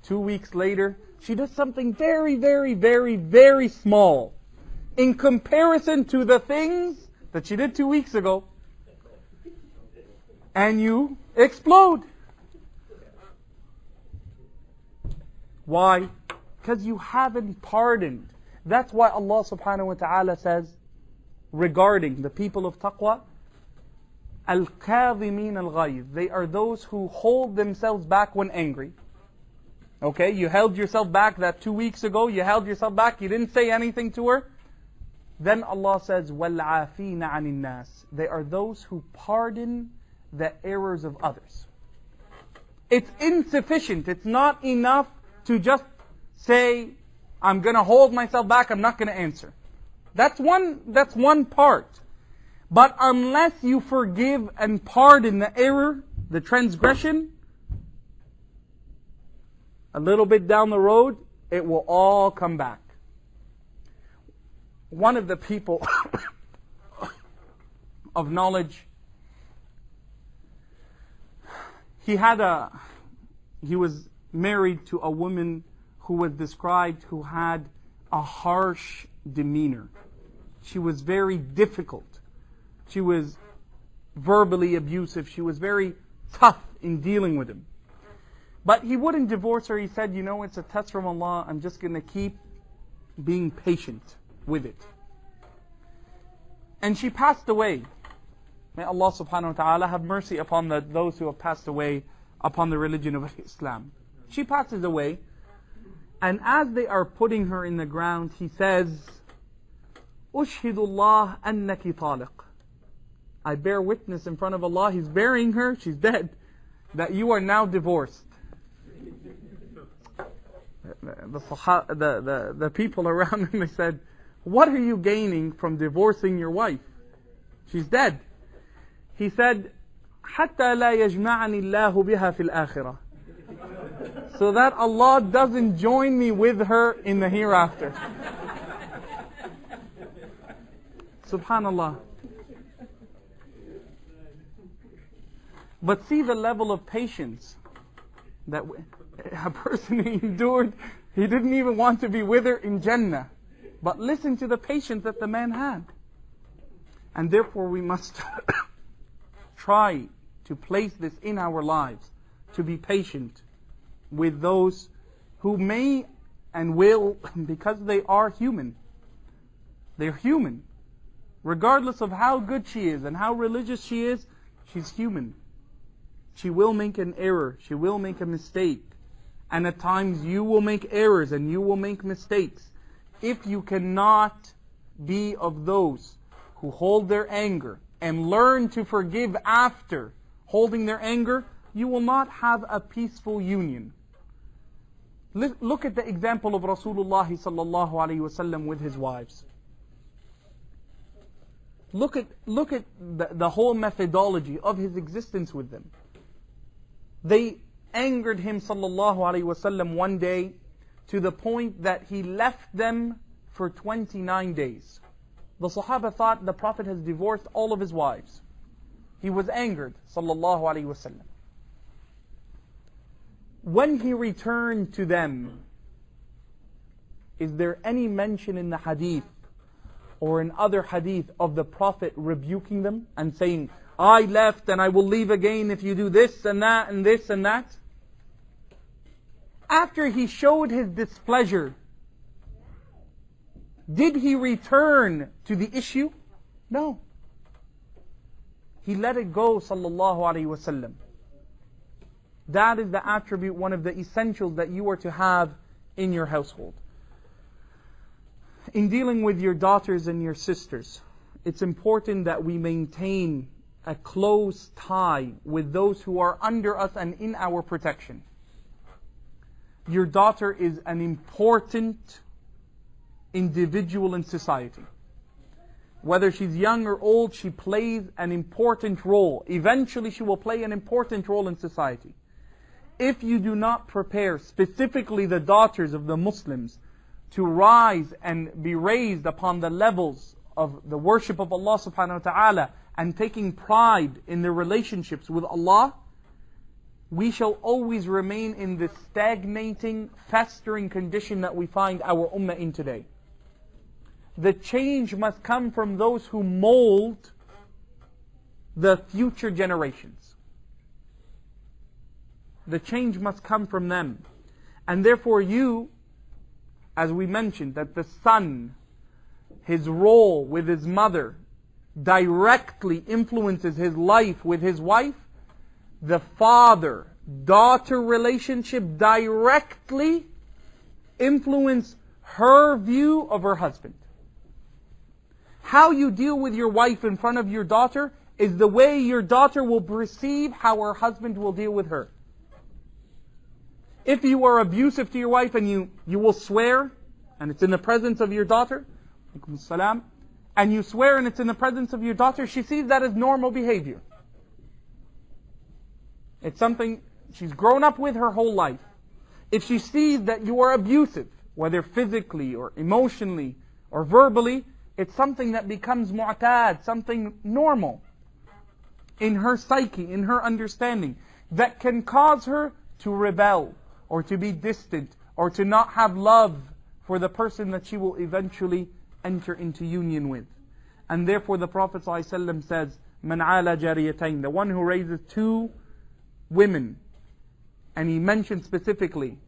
2 weeks later, she does something very, very, very, very small in comparison to the things that she did 2 weeks ago. And you explode. Why? Because you haven't pardoned. That's why Allah subhanahu wa ta'ala says regarding the people of taqwa, Al-Khair al-Ghayz. They are those who hold themselves back when angry. Okay, you held yourself back that 2 weeks ago, you held yourself back, you didn't say anything to her. Then Allah says, وَالْعَافِينَ عَنِ النَّاسِ. They are those who pardon the errors of others. It's insufficient, it's not enough to just say, I'm going to hold myself back, I'm not going to answer. That's one part. But unless you forgive and pardon the error, the transgression, a little bit down the road, it will all come back. One of the people of knowledge, he was married to a woman who was described who had a harsh demeanor. She was very difficult. She was verbally abusive. She was very tough in dealing with him. But he wouldn't divorce her. He said, you know, it's a test from Allah. I'm just going to keep being patient with it. And she passed away. May Allah subhanahu wa ta'ala have mercy upon those who have passed away upon the religion of Islam. She passes away. And as they are putting her in the ground, he says, أُشْهِدُ اللَّهَ أَنَّكِ طَالِقٌ. I bear witness in front of Allah, He's burying her, she's dead, that you are now divorced. The people around him, they said, what are you gaining from divorcing your wife? She's dead. He said, حَتَّى لَا يَجْمَعَنِ اللَّهُ بِهَا فِي الْآخِرَةِ. So that Allah doesn't join me with her in the hereafter. Subhanallah. But see the level of patience that a person endured. He didn't even want to be with her in Jannah. But listen to the patience that the man had. And therefore we must try to place this in our lives, to be patient with those who may and will, because they are human. They're human. Regardless of how good she is and how religious she is, she's human. She will make an error. She will make a mistake. And at times you will make errors and you will make mistakes. If you cannot be of those who hold their anger and learn to forgive after holding their anger, you will not have a peaceful union. Look at the example of Rasulullah sallallahu alaihi wasallam with his wives. Look at the whole methodology of his existence with them. They angered him sallallahu alaihi wasallam one day to the point that he left them for 29 days. The Sahaba thought the Prophet has divorced all of his wives. He was angered sallallahu alaihi wasallam. When he returned to them, is there any mention in the hadith or in other hadith of the Prophet rebuking them and saying, I left and I will leave again if you do this and that and this and that? After he showed his displeasure, did he return to the issue? No. He let it go, sallallahu alaihi wasallam. That is the attribute, one of the essentials that you are to have in your household. In dealing with your daughters and your sisters, it's important that we maintain a close tie with those who are under us and in our protection. Your daughter is an important individual in society. Whether she's young or old, she plays an important role. Eventually she will play an important role in society. If you do not prepare specifically the daughters of the Muslims to rise and be raised upon the levels of the worship of Allah subhanahu wa ta'ala and taking pride in their relationships with Allah, we shall always remain in this stagnating, festering condition that we find our ummah in today. The change must come from those who mold the future generations. The change must come from them. And therefore you, as we mentioned, that the son, his role with his mother, directly influences his life with his wife, the father-daughter relationship directly influences her view of her husband. How you deal with your wife in front of your daughter is the way your daughter will perceive how her husband will deal with her. If you are abusive to your wife and you will swear, and it's in the presence of your daughter, and you swear and it's in the presence of your daughter, she sees that as normal behavior. It's something she's grown up with her whole life. If she sees that you are abusive, whether physically or emotionally or verbally, it's something that becomes mu'tad, something normal in her psyche, in her understanding, that can cause her to rebel or to be distant or to not have love for the person that she will eventually enter into union with. And therefore the Prophet ﷺ says, "Man ala jariyatayn," the one who raises two women, and he mentioned specifically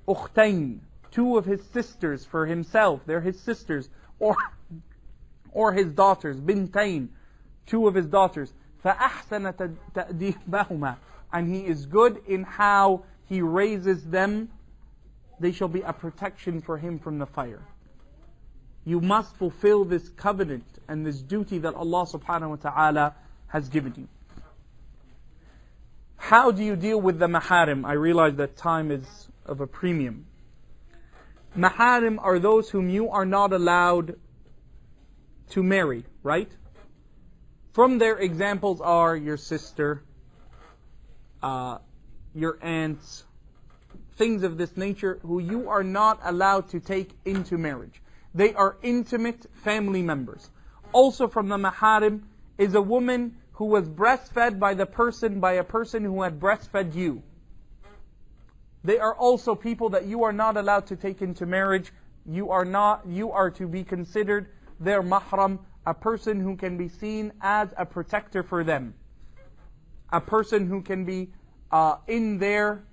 ukhtayn, two of his sisters for himself, they're his sisters, or his daughters, bintayn, two of his daughters, فَأَحْسَنَ تَأْدِيبَهُمَا, and he is good in how he raises them, they shall be a protection for him from the fire. You must fulfill this covenant and this duty that Allah subhanahu wa ta'ala has given you. How do you deal with the maharim? I realize that time is of a premium. Maharim are those whom you are not allowed to marry, right? From their examples are your sister, your aunts, things of this nature who you are not allowed to take into marriage. They are intimate family members. Also from the maharim is a woman who was breastfed by a person who had breastfed you. They are also people that you are not allowed to take into marriage. You are to be considered their mahram, a person who can be seen as a protector for them. A person who can be in their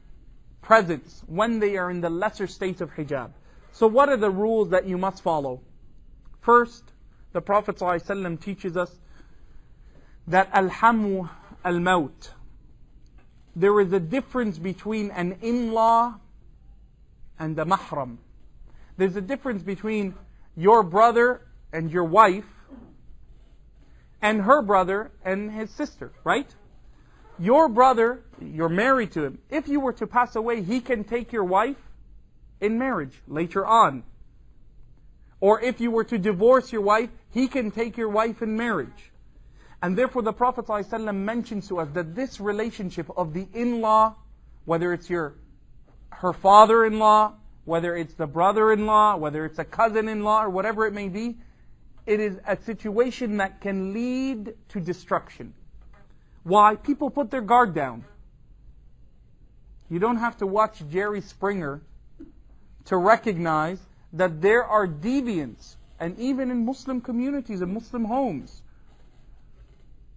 presence when they are in the lesser state of hijab. So what are the rules that you must follow? First, the Prophet ﷺ teaches us that al-hamu al-maut. There is a difference between an in-law and a mahram. There's a difference between your brother and your wife and her brother and his sister, right? Your brother, you're married to him. If you were to pass away, he can take your wife in marriage later on. Or if you were to divorce your wife, he can take your wife in marriage. And therefore the Prophet ﷺ mentions to us that this relationship of the in-law, whether it's her father-in-law, whether it's the brother-in-law, whether it's a cousin-in-law, or whatever it may be, it is a situation that can lead to destruction. Why? People put their guard down. You don't have to watch Jerry Springer to recognize that there are deviants, and even in Muslim communities and Muslim homes,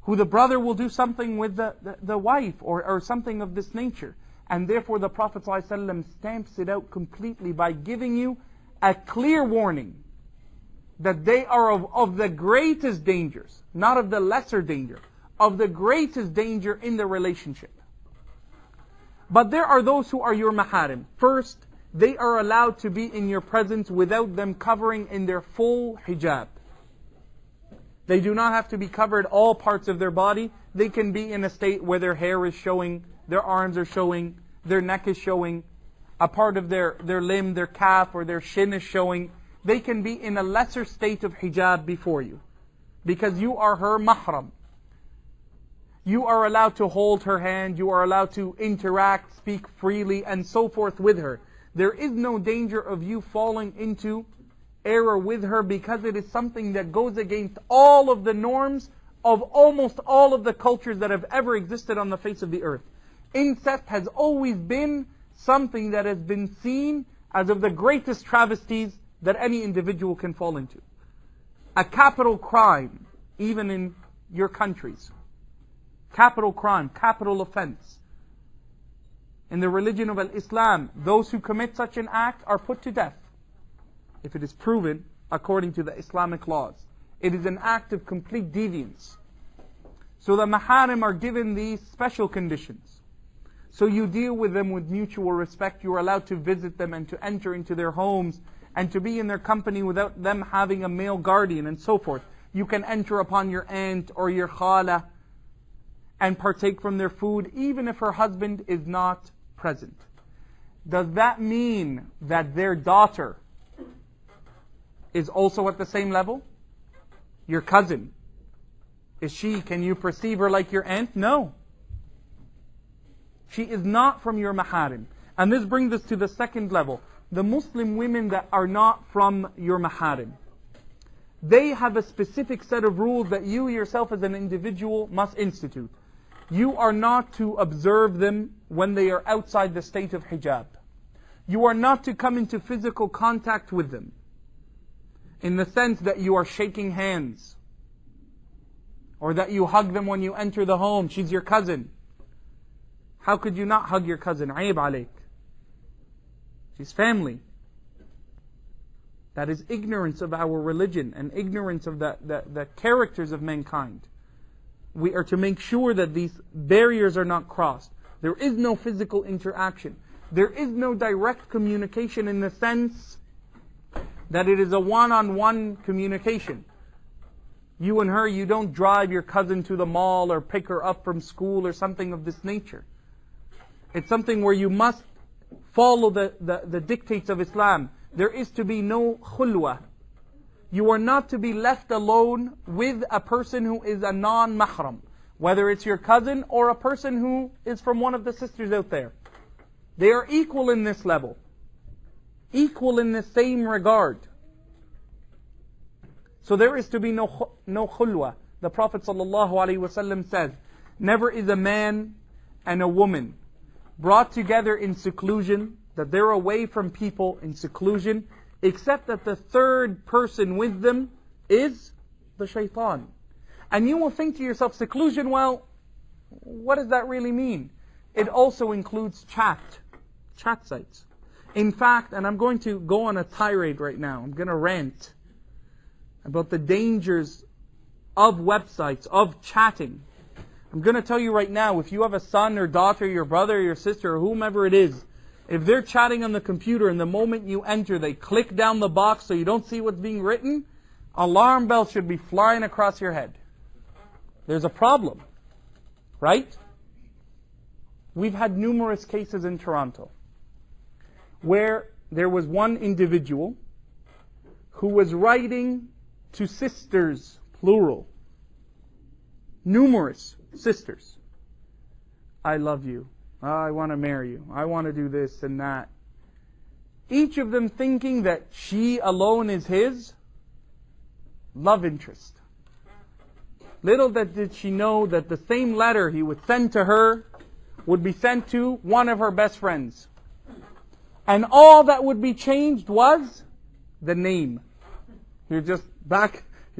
who the brother will do something with the wife or something of this nature. And therefore the Prophet ﷺ stamps it out completely by giving you a clear warning that they are of the greatest dangers, not of the lesser danger, of the greatest danger in the relationship. But there are those who are your maharim. First, they are allowed to be in your presence without them covering in their full hijab. They do not have to be covered all parts of their body. They can be in a state where their hair is showing, their arms are showing, their neck is showing, a part of their limb, their calf or their shin is showing. They can be in a lesser state of hijab before you, because you are her mahram. You are allowed to hold her hand, you are allowed to interact, speak freely, and so forth with her. There is no danger of you falling into error with her, because it is something that goes against all of the norms of almost all of the cultures that have ever existed on the face of the earth. Incest has always been something that has been seen as of the greatest travesties that any individual can fall into. A capital crime, even in your countries. Capital crime, capital offense. In the religion of Islam, those who commit such an act are put to death, if it is proven according to the Islamic laws. It is an act of complete deviance. So the maharim are given these special conditions. So you deal with them with mutual respect. You are allowed to visit them and to enter into their homes and to be in their company without them having a male guardian and so forth. You can enter upon your aunt or your khala and partake from their food even if her husband is not present. Does that mean that their daughter is also at the same level? Your cousin. Can you perceive her like your aunt? No. She is not from your maharim. And this brings us to the second level. The Muslim women that are not from your maharim. They have a specific set of rules that you yourself as an individual must institute. You are not to observe them when they are outside the state of hijab. You are not to come into physical contact with them, in the sense that you are shaking hands, or that you hug them when you enter the home. She's your cousin. How could you not hug your cousin? Aib alayk. She's family. That is ignorance of our religion and ignorance of the characters of mankind. We are to make sure that these barriers are not crossed. There is no physical interaction. There is no direct communication in the sense that it is a one-on-one communication. You and her, you don't drive your cousin to the mall or pick her up from school or something of this nature. It's something where you must follow the dictates of Islam. There is to be no khulwa. You are not to be left alone with a person who is a non-mahram, whether it's your cousin or a person who is from one of the sisters out there. They are equal in this level, equal in the same regard. So there is to be no khulwa. The Prophet ﷺ says, never is a man and a woman brought together in seclusion, that they're away from people in seclusion, except that the third person with them is the shaitan. And you will think to yourself, seclusion, well, what does that really mean? It also includes chat sites. In fact, and I'm going to go on a tirade right now, I'm going to rant about the dangers of websites, of chatting. I'm going to tell you right now, if you have a son or daughter, your brother, your sister, or whomever it is, if they're chatting on the computer and the moment you enter, they click down the box so you don't see what's being written, alarm bells should be flying across your head. There's a problem, right? We've had numerous cases in Toronto where there was one individual who was writing to sisters, plural, numerous sisters. I love you. I want to marry you. I want to do this and that. Each of them thinking that she alone is his love interest. Little did she know that the same letter he would send to her would be sent to one of her best friends. And all that would be changed was the name. You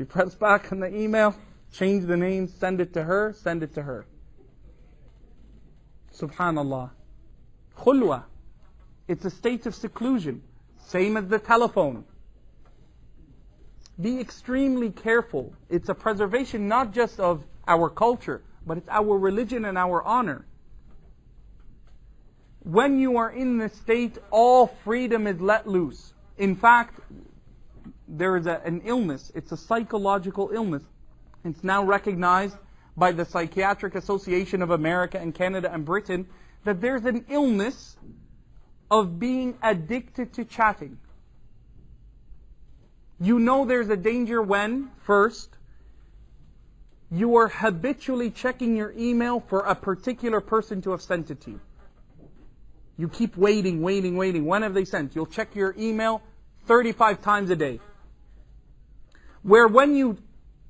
press back on the email, change the name, send it to her, send it to her. Subhanallah. Khulwa. It's a state of seclusion. Same as the telephone. Be extremely careful. It's a preservation not just of our culture, but it's our religion and our honor. When you are in this state, all freedom is let loose. In fact, there is an illness. It's a psychological illness. It's now recognized by the Psychiatric Association of America and Canada and Britain that there's an illness of being addicted to chatting. You know there's a danger when, first, you are habitually checking your email for a particular person to have sent it to you. You keep waiting. When have they sent? You'll check your email 35 times a day. Where when you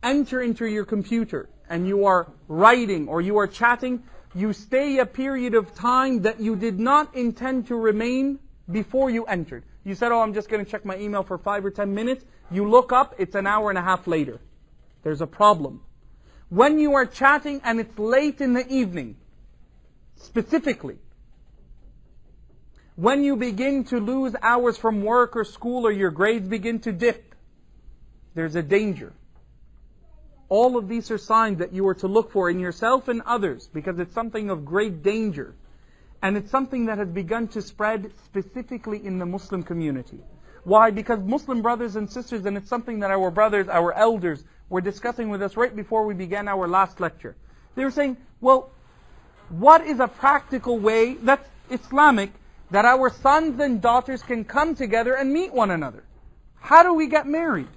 enter into your computer and you are writing or you are chatting, You stay a period of time that you did not intend to remain before you entered. You said, oh, I'm just going to check my email for 5 or 10 minutes. You look up, it's an hour and a half later. There's a problem. When you are chatting and it's late in the evening, specifically, when you begin to lose hours from work or school or your grades begin to dip, there's a danger. All of these are signs that you are to look for in yourself and others, because it's something of great danger. And it's something that has begun to spread specifically in the Muslim community. Why? Because Muslim brothers and sisters, and it's something that our brothers, our elders, were discussing with us right before we began our last lecture. They were saying, well, what is a practical way that's Islamic that our sons and daughters can come together and meet one another? How do we get married?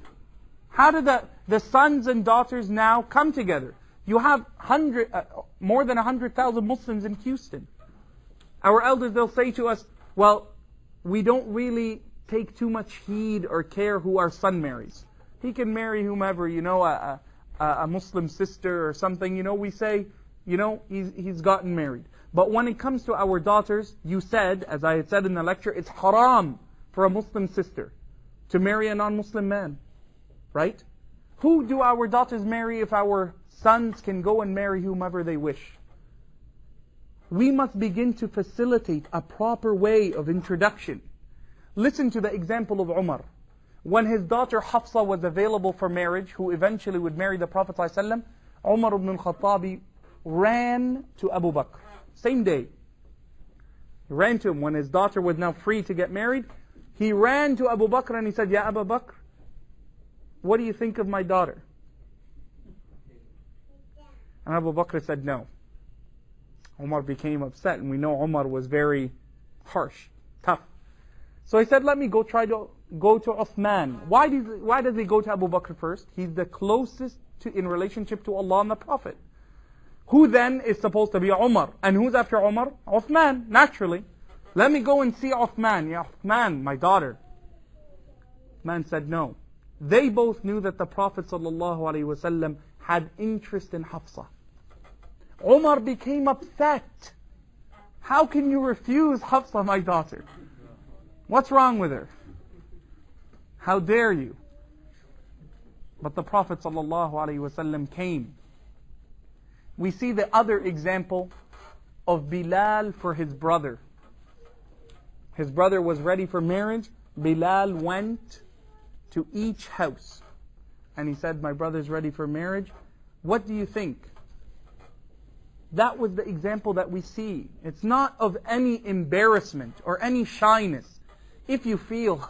How do the sons and daughters now come together? You have more than 100,000 Muslims in Houston. Our elders, they'll say to us, well, we don't really take too much heed or care who our son marries. He can marry whomever, a Muslim sister or something. We say, he's gotten married. But when it comes to our daughters, you said, as I had said in the lecture, it's haram for a Muslim sister to marry a non-Muslim man. Right? Who do our daughters marry if our sons can go and marry whomever they wish? We must begin to facilitate a proper way of introduction. Listen to the example of Umar. When his daughter Hafsa was available for marriage, who eventually would marry the Prophet ﷺ, Umar ibn al-Khattabi ran to Abu Bakr. Same day. He ran to him when his daughter was now free to get married. He ran to Abu Bakr and he said, Ya Abu Bakr, what do you think of my daughter? And Abu Bakr said no. Umar became upset, and we know Umar was very harsh, tough. So he said, let me go to Uthman. Why does he go to Abu Bakr first? He's the closest in relationship to Allah and the Prophet. Who then is supposed to be Umar? And who's after Umar? Uthman, naturally. Let me go and see Uthman. Ya Uthman, my daughter. Man said no. They both knew that the Prophet ﷺ had interest in Hafsa. Umar became upset. How can you refuse Hafsa, my daughter? What's wrong with her? How dare you? But the Prophet ﷺ came. We see the other example of Bilal for his brother. His brother was ready for marriage. Bilal went to each house and he said, my brother's ready for marriage. What do you think? That was the example that we see. It's not of any embarrassment or any shyness. If you feel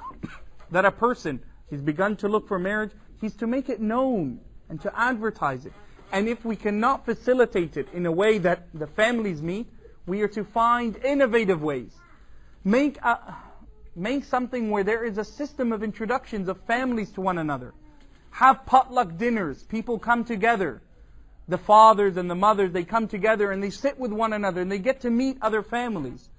that a person, he's begun to look for marriage, he's to make it known and to advertise it. And if we cannot facilitate it in a way that the families meet, we are to find innovative ways. Make something where there is a system of introductions of families to one another. Have potluck dinners. People come together. The fathers and the mothers, they come together and they sit with one another and they get to meet other families.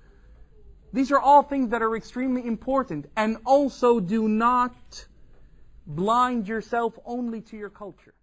These are all things that are extremely important. And also do not blind yourself only to your culture.